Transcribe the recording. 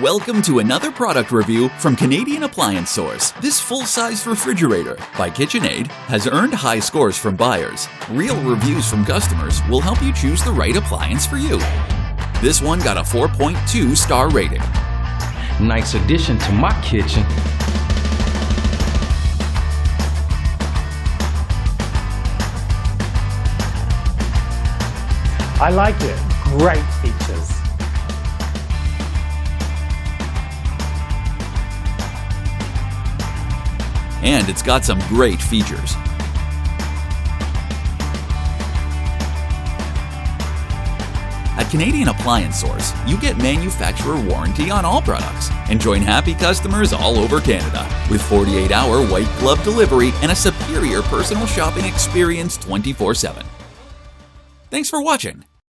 Welcome to another product review from Canadian Appliance Source. This full-size refrigerator by KitchenAid has earned high scores from buyers. Real reviews from customers will help you choose the right appliance for you. This one got a 4.2 star rating. Nice addition to my kitchen. I like it. Great features. And it's got some great features. At Canadian Appliance Source, you get manufacturer warranty on all products and join happy customers all over Canada with 48-hour white glove delivery and a superior personal shopping experience 24/7. Thanks for watching.